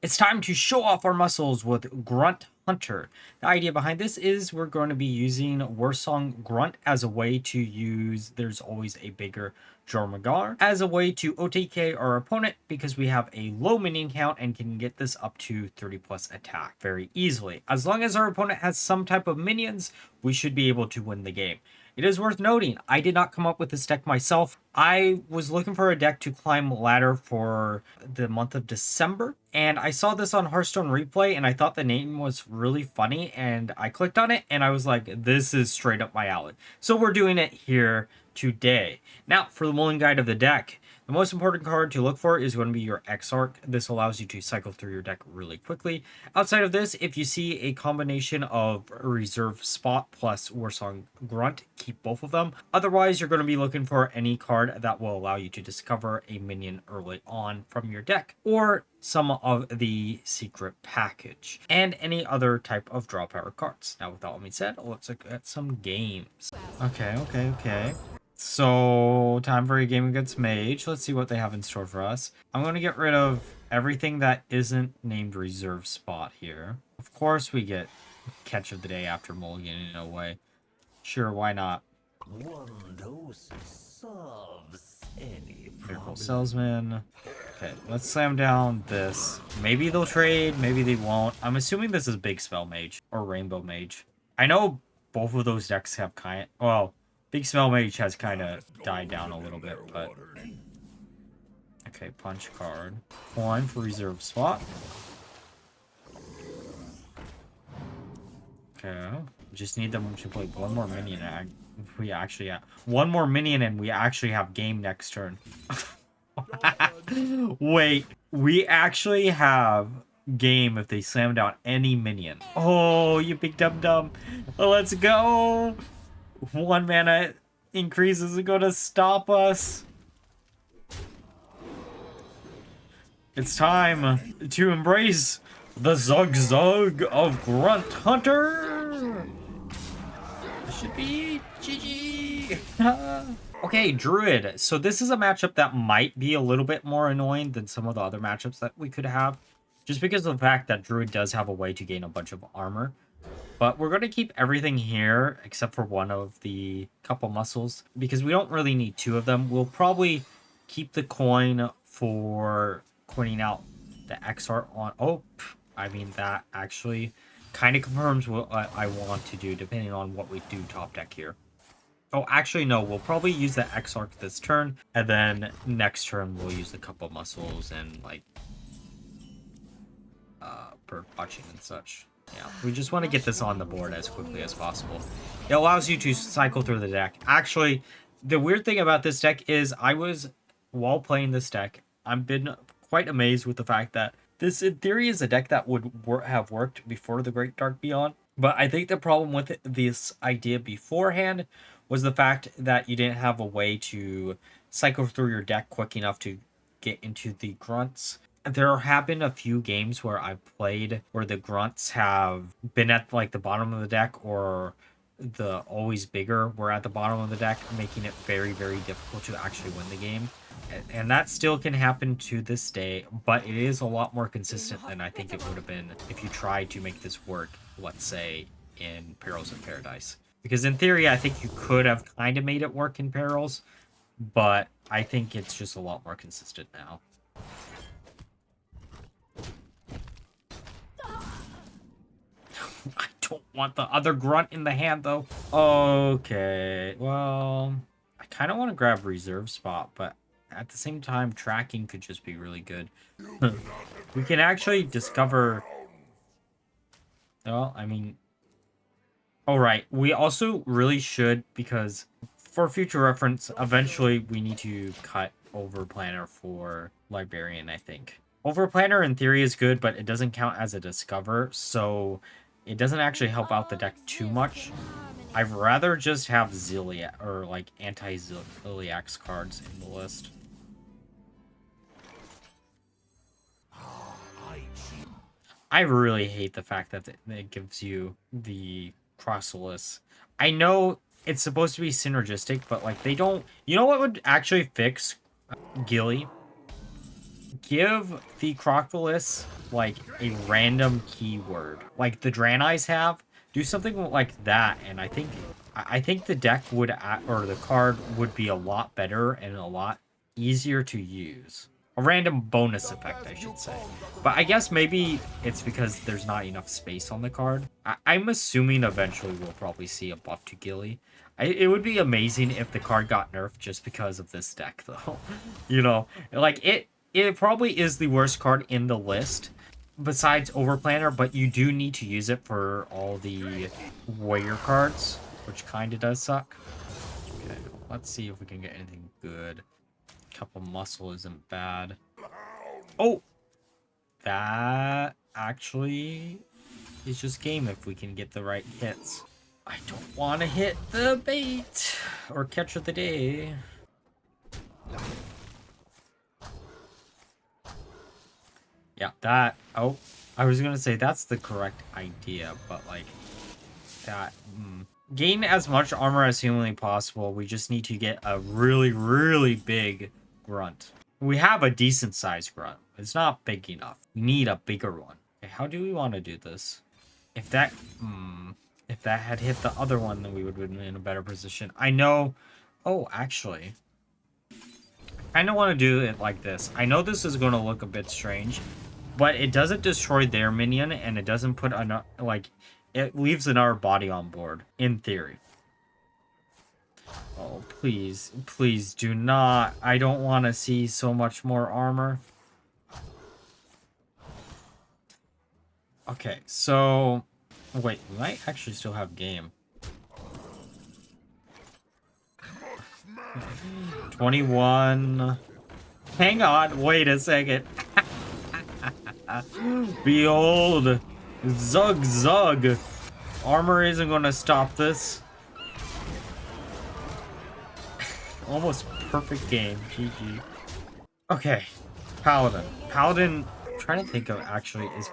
It's time to show off our muscles with Grunt Hunter. The idea behind this is we're going to be using Warsong Grunt as a way to use There's Always a Bigger Jormagar as a way to OTK our opponent because we have a low minion count and can get this up to 30 plus attack very easily. As long as our opponent has some type of minions, we should be able to win the game. It is worth noting, I did not come up with this deck myself. I was looking for a deck to climb ladder for the month of December, and I saw this on Hearthstone Replay, and I thought the name was really funny, and I clicked on it, and I was like, this is straight up my alley. So we're doing it here today. Now, for the Mulligan guide of the deck, the most important card to look for is going to be your Exarch. This allows you to cycle through your deck really quickly. Outside of this, if you see a combination of Reserve Spot plus Warsong Grunt, keep both of them. Otherwise, you're going to be looking for any card that will allow you to discover a minion early on from your deck, or some of the secret package, and any other type of draw power cards. Now, with that being said, let's look at some games. Okay. So, time for a game against Mage. Let's see what they have in store for us. I'm going to get rid of everything that isn't named Reserve Spot here. Of course, we get Catch of the Day after Mulligan in a way. Sure, why not? One dose solves any Miracle problem. Salesman. Okay, let's slam down this. Maybe they'll trade, maybe they won't. I'm assuming this is Big Spell Mage or Rainbow Mage. I know both of those decks have well, Big Spell Mage has kind of died down a little bit, but... Okay, punch card. Coin for Reserve Spot. Okay, just need them to play one more minion. We actually have one more minion and we actually have game next turn. Wait, we actually have game if they slam down any minion. Oh, you big dum-dum. Let's go. 1 mana increase isn't going to stop us. It's time to embrace the Zug Zug of Grunt Hunter. This should be GG. Okay, Druid. So this is a matchup that might be a little bit more annoying than some of the other matchups that we could have, just because of the fact that Druid does have a way to gain a bunch of armor. But we're going to keep everything here except for one of the couple muscles because we don't really need 2 of them. We'll probably keep the coin for coining out the XR on... Oh, I mean, that actually kind of confirms what I want to do depending on what we do top deck here. Oh, actually, no. We'll probably use the Exarch this turn, and then next turn we'll use the couple muscles and, like, bird watching and such. Yeah, we just want to get this on the board as quickly as possible. It allows you to cycle through the deck. Actually, the weird thing about this deck is while playing this deck, I've been quite amazed with the fact that this, in theory, is a deck that would have worked before the Great Dark Beyond. But I think the problem with this idea beforehand was the fact that you didn't have a way to cycle through your deck quick enough to get into the grunts. There have been a few games where I've played where the grunts have been at like the bottom of the deck, or the always bigger were at the bottom of the deck, making it very, very difficult to actually win the game. And that still can happen to this day, but it is a lot more consistent than I think it would have been if you tried to make this work, let's say, in Perils of Paradise. Because in theory, I think you could have kind of made it work in Perils, but I think it's just a lot more consistent now. I don't want the other grunt in the hand, though. Okay, well, I kind of want to grab Reserve Spot, but at the same time, tracking could just be really good. We can actually discover... Well, I mean... Oh, right. We also really should, because for future reference, eventually we need to cut Overplanner for Librarian, I think. Overplanner in theory is good, but it doesn't count as a discover, so it doesn't actually help out the deck too much. I'd rather just have Zilliax, or like anti-Zilliax cards in the list. I really hate the fact that it gives you the Crossless. I know it's supposed to be synergistic, but like they don't... You know what would actually fix Gilly? give the Crocodilus like a random keyword, like the Draenei's have. Do something like that, and I think the deck would or the card would be a lot better and a lot easier to use. A random bonus effect, I should say. But I guess maybe it's because there's not enough space on the card. I'm assuming eventually we'll probably see a buff to Gilly. It would be amazing if the card got nerfed just because of this deck, though. You know, like it probably is the worst card in the list besides Overplanner, but you do need to use it for all the warrior cards, which kind of does suck. Okay, let's see if we can get anything good. Couple muscle isn't bad. Oh! That actually is just game if we can get the right hits. I don't want to hit the bait or catch of the day. Yeah, that... Oh, I was going to say that's the correct idea, but like that... Gain as much armor as humanly possible. We just need to get a really, really big Grunt. We have a decent sized Grunt. It's not big enough. We need a bigger one. Okay, how do we want to do this? If that had hit the other one, then we would have been in a better position. I know. Oh, actually, I kind of want to do it like this. I know this is going to look a bit strange, but it doesn't destroy their minion, and it doesn't put like it leaves another body on board in theory. Oh, please, please do not. I don't want to see so much more armor. Okay, so... Wait, we might actually still have game. 21. Hang on, wait a second. Behold, Zug Zug. Armor isn't going to stop this. Almost perfect game. GG. Okay. Paladin. Paladin... I'm trying to think of actually... Is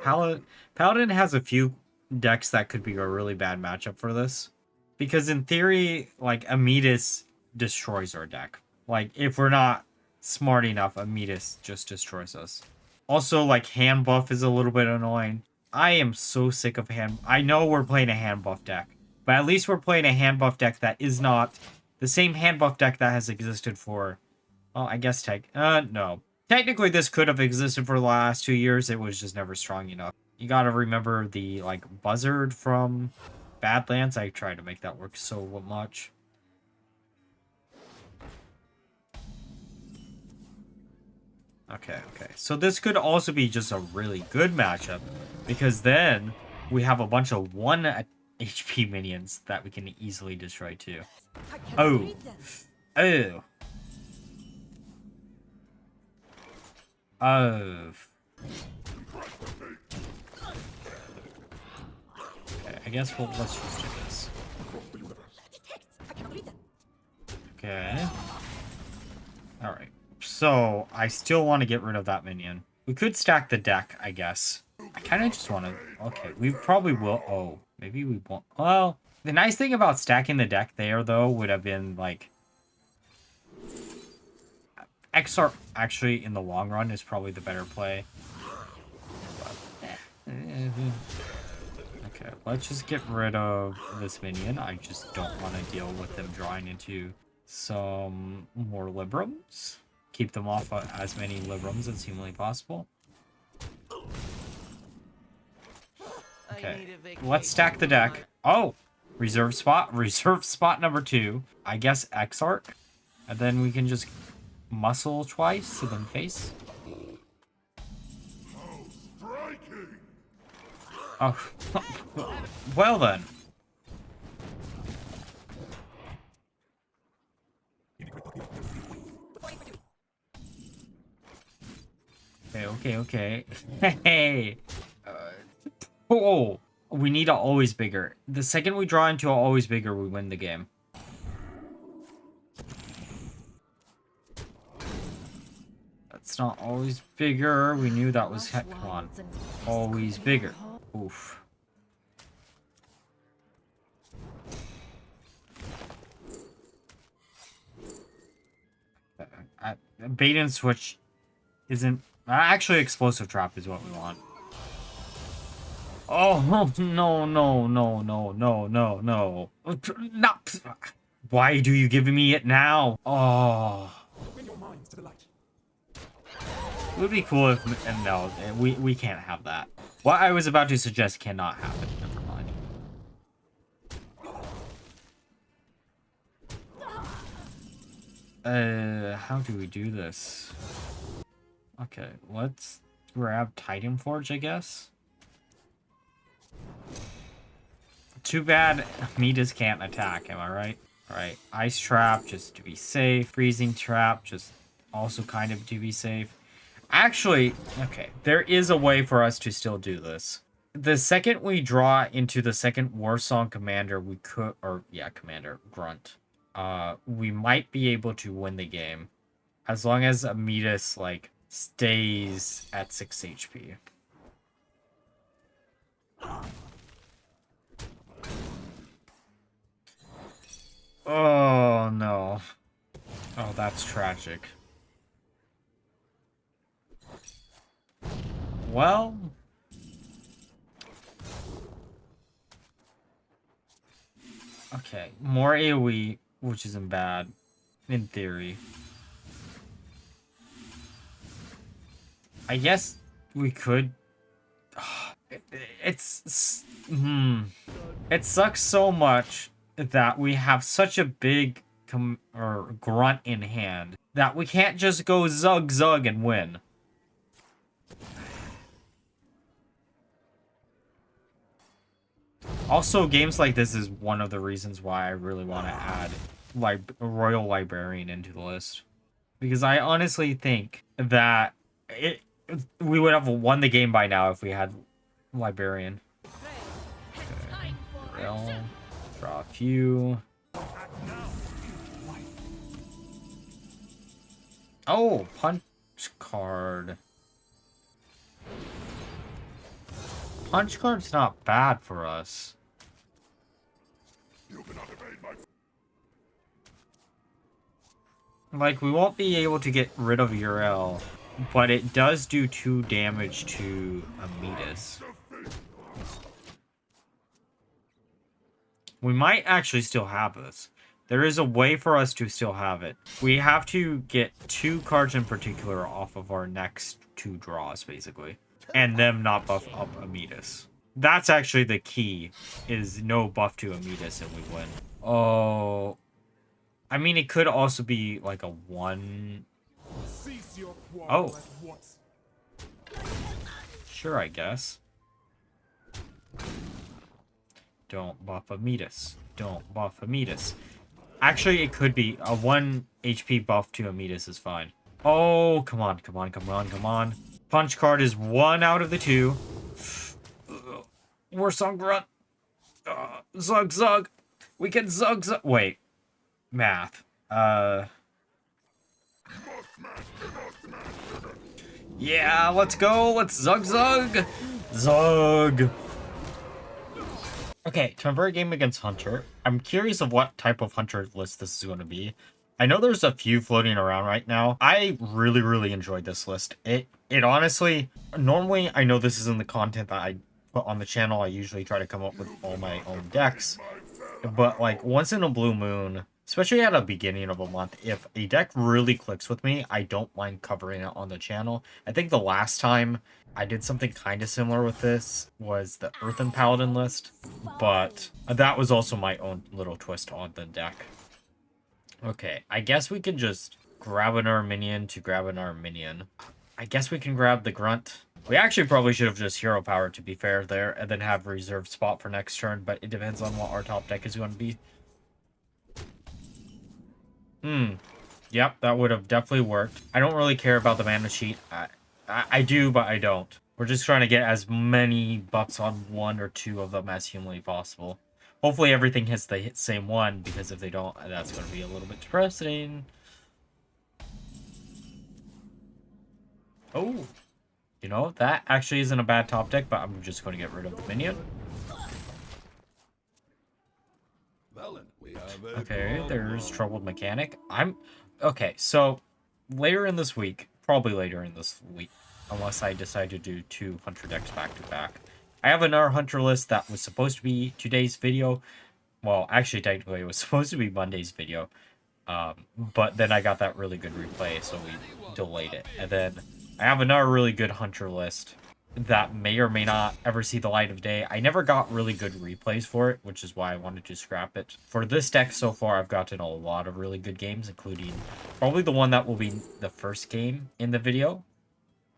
Paladin has a few decks that could be a really bad matchup for this. Because in theory, like, Amidas destroys our deck. Like, if we're not smart enough, Amidas just destroys us. Also, like, hand buff is a little bit annoying. I am so sick of hand... I know we're playing a hand buff deck. But at least we're playing a hand buff deck that is not... the same hand buff deck that has existed for, well, I guess no. Technically, this could have existed for the last 2 years. It was just never strong enough. You gotta remember the, like, buzzard from Badlands. I tried to make that work so much. Okay. So this could also be just a really good matchup, because then we have a bunch of 1 HP minions that we can easily destroy too. Oh. Oh. Oh. Okay, I guess let's just do this. Okay. Alright. So, I still want to get rid of that minion. We could stack the deck, I guess. I kind of just want to... Okay, we probably will... Oh, maybe we won't... Well, the nice thing about stacking the deck there, though, would have been, like... XR, actually, in the long run, is probably the better play. But, okay, let's just get rid of this minion. I just don't want to deal with them drawing into some more Librams. Keep them off as many Librams as humanly possible. Okay, let's stack the deck. Oh, reserve spot number 2. I guess Exarch, and then we can just muscle twice to then face. Oh, well then. Okay. Hey. Oh, we need a always bigger. The second we draw into a always bigger, we win the game. That's not always bigger. We knew that was... Come on. Always bigger. Oof. Bait and switch isn't Actually, explosive trap is what we want. Oh, no, no, no, no, no, no, no. No. Why do you give me it now? Oh. Open your minds to the light. It would be cool if... And no, we can't have that. What I was about to suggest cannot happen. Never mind. How do we do this? Okay, let's grab Titan Forge, I guess. Too bad Midas can't attack, am I right? Alright, Ice Trap, just to be safe. Freezing Trap, just also kind of to be safe. Actually, okay, there is a way for us to still do this. The second we draw into the second Warsong Commander, we could... Or, yeah, Commander, Grunt. We might be able to win the game. As long as Midas, like, stays at 6 HP. Oh, no. Oh, that's tragic. Well... Okay, more AoE, which isn't bad, in theory. I guess we could... It sucks so much that we have such a big grunt in hand that we can't just go zug zug and win. Also, games like this is one of the reasons why I really want to add Royal Librarian into the list. Because I honestly think that we would have won the game by now if we had Librarian. Okay. Realm. Draw a few. Oh, punch card. Punch card's not bad for us. Like, we won't be able to get rid of Uriel, but it does do 2 damage to Midas. We might actually still have this. There is a way for us to still have it. We have to get 2 cards in particular off of our next 2 draws, basically. And them not buff up Midas. That's actually the key, is no buff to Midas and we win. Oh... I mean, it could also be like a 1... Oh. Sure, I guess. Don't buff Midas. Don't buff Midas. Actually, it could be a 1 HP buff to Midas is fine. Oh, come on, come on, come on, come on. Punch card is 1 out of the 2. Warsong Grunt. Zug Zug. We can Zug Zug. Wait. Math. Yeah, let's go. Let's Zug Zug. Zug. Okay, to convert a game against Hunter. I'm curious of what type of Hunter list this is going to be. I know there's a few floating around right now. I really enjoyed this list. It honestly, normally I know this isn't the content that I put on the channel. I usually try to come up with all my own decks. But like once in a blue moon, especially at the beginning of a month, if a deck really clicks with me, I don't mind covering it on the channel. I think the last time I did something kind of similar with this was the Earthen Paladin list, but that was also my own little twist on the deck. Okay, I guess we can just grab another minion to grab another minion. I guess we can grab the Grunt. We actually probably should have just hero power, to be fair, there, and then have a reserved spot for next turn, but it depends on what our top deck is going to be. Yep, that would have definitely worked. I don't really care about the mana sheet. I do, but I don't. We're just trying to get as many buffs on 1 or 2 of them as humanly possible. Hopefully everything hits the same one, because if they don't, that's going to be a little bit depressing. Oh, you know, that actually isn't a bad top deck, but I'm just going to get rid of the minion. Okay, there's Troubled Mechanic. Okay, so later in this week, probably later in this week, unless I decide to do 2 Hunter decks back to back. I have another Hunter list that was supposed to be today's video. Well, actually, technically, it was supposed to be Monday's video. But then I got that really good replay, so we delayed it. And then I have another really good Hunter list that may or may not ever see the light of day. I never got really good replays for it, which is why I wanted to scrap it. For this deck so far, I've gotten a lot of really good games, including probably the one that will be the first game in the video,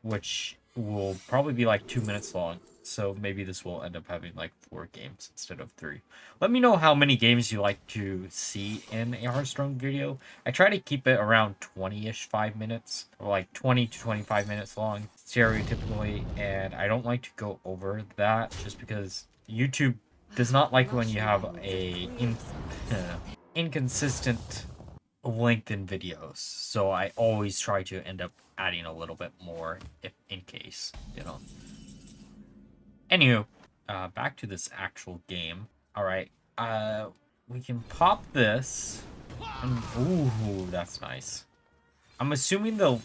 which will probably be like 2 minutes long. So maybe this will end up having like 4 games instead of 3. Let me know how many games you like to see in a Hearthstone video. I try to keep it around 20-ish 5 minutes, or like 20 to 25 minutes long, stereotypically, and I don't like to go over that just because YouTube does not like when you have a inconsistent length in videos. So I always try to end up adding a little bit more if in case, you know. Anywho, back to this actual game. All right, we can pop this. And, ooh, that's nice. I'm assuming the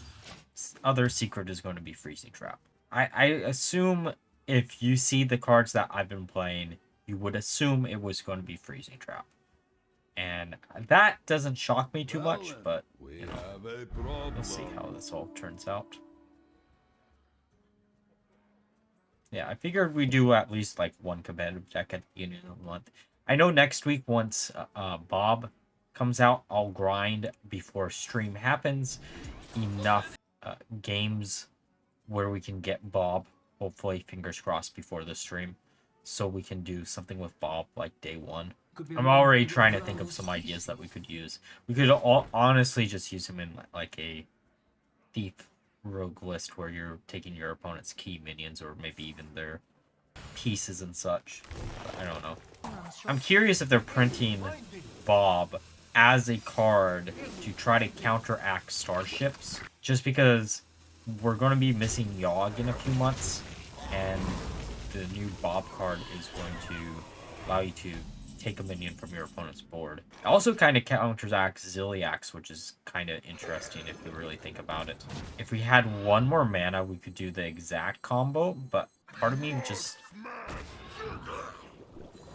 other secret is going to be Freezing Trap. I assume if you see the cards that I've been playing, you would assume it was going to be Freezing Trap. And that doesn't shock me too much, but, you know, we'll see how this all turns out. Yeah, I figured we do at least like 1 competitive deck at the beginning of the month. I know next week, once Bob comes out, I'll grind before stream happens enough games where we can get Bob, hopefully, fingers crossed, before the stream, so we can do something with Bob like day 1. I'm already trying to think of some ideas that we could use. We could honestly just use him in like a thief rogue list where you're taking your opponent's key minions or maybe even their pieces and such. But I don't know. I'm curious if they're printing Bob as a card to try to counteract starships, just because we're going to be missing Yogg in a few months, and the new Bob card is going to allow you to take a minion from your opponent's board. It also kind of counteracts Zilliax, which is kind of interesting if you really think about it. If we had 1 more mana, we could do the exact combo, but part of me just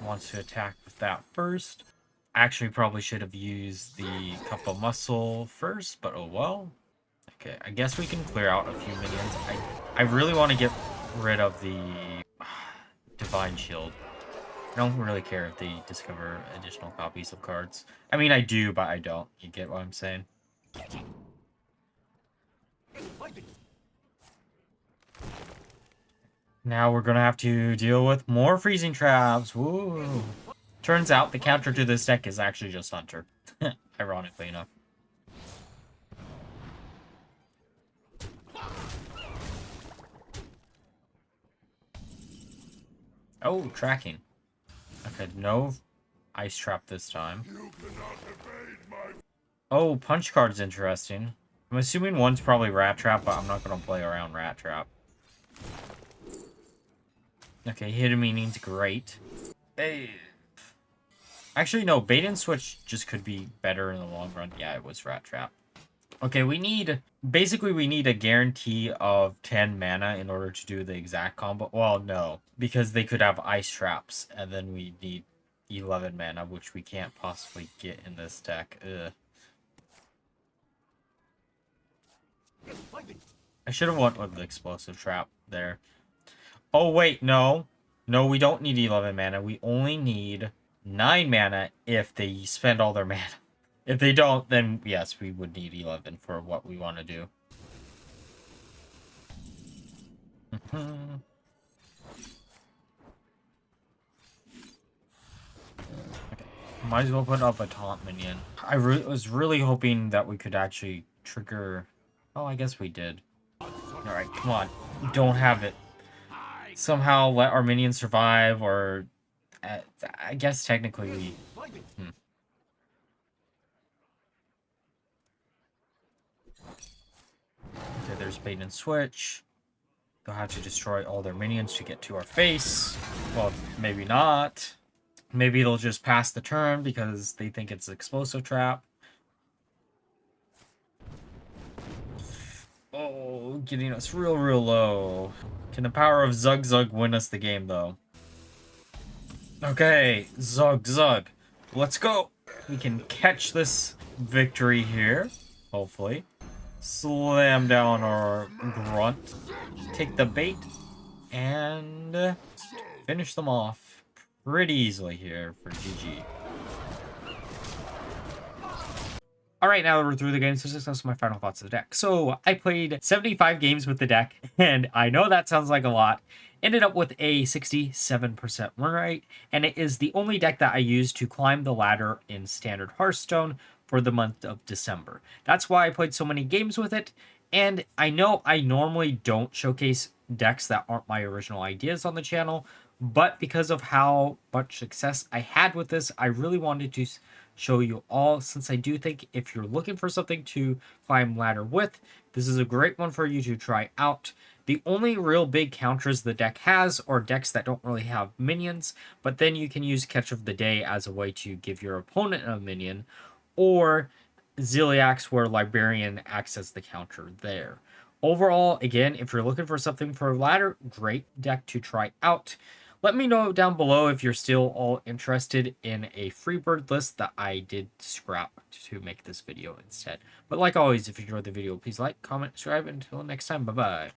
wants to attack with that first. Actually, probably should have used the Cup of Muscle first, but oh well. Okay, I guess we can clear out a few minions. I really want to get rid of the Divine Shield. I don't really care if they discover additional copies of cards. I mean, I do, but I don't. You get what I'm saying? Now we're gonna have to deal with more freezing traps. Woo! Turns out the counter to this deck is actually just Hunter. Ironically enough. Oh, tracking. Okay, no ice trap this time. Oh, punch card's interesting. I'm assuming 1's probably rat trap, but I'm not gonna play around rat trap. Okay, hidden meaning's great. Hey. Actually, no, bait and switch just could be better in the long run. Yeah, it was rat trap. Okay, we need a guarantee of 10 mana in order to do the exact combo. Well, no, because they could have ice traps, and then we need 11 mana, which we can't possibly get in this deck. Ugh. I should have went with the explosive trap there. Oh, wait, no. No, we don't need 11 mana. We only need 9 mana if they spend all their mana. If they don't, then yes, we would need 11 for what we want to do. Might as well put up a taunt minion. I was really hoping that we could actually trigger... Oh, I guess we did. Alright, come on. Don't have it. Somehow let our minions survive, or... I guess technically we... Okay, there's bait and switch. They'll have to destroy all their minions to get to our face. Well, maybe not. Maybe they'll just pass the turn because they think it's an explosive trap. Oh, getting us real, real low. Can the power of Zug Zug win us the game, though? Okay, Zug Zug. Let's go. We can catch this victory here, hopefully. Slam down our Grunt. Take the bait and finish them off pretty easily here for GG. Alright, now that we're through the game, so discuss my final thoughts of the deck. So, I played 75 games with the deck, and I know that sounds like a lot. Ended up with a 67% win rate, and it is the only deck that I used to climb the ladder in Standard Hearthstone for the month of December. That's why I played so many games with it, and I know I normally don't showcase decks that aren't my original ideas on the channel, but because of how much success I had with this, I really wanted to show you all, since I do think if you're looking for something to climb ladder with, this is a great one for you to try out. The only real big counters the deck has are decks that don't really have minions, but then you can use Catch of the Day as a way to give your opponent a minion, or Ziliax, where Librarian acts as the counter there. Overall, again, if you're looking for something for ladder, great deck to try out. Let me know down below if you're still all interested in a Freebird list that I did scrap to make this video instead. But like always, if you enjoyed the video, please like, comment, subscribe. Until next time, bye-bye.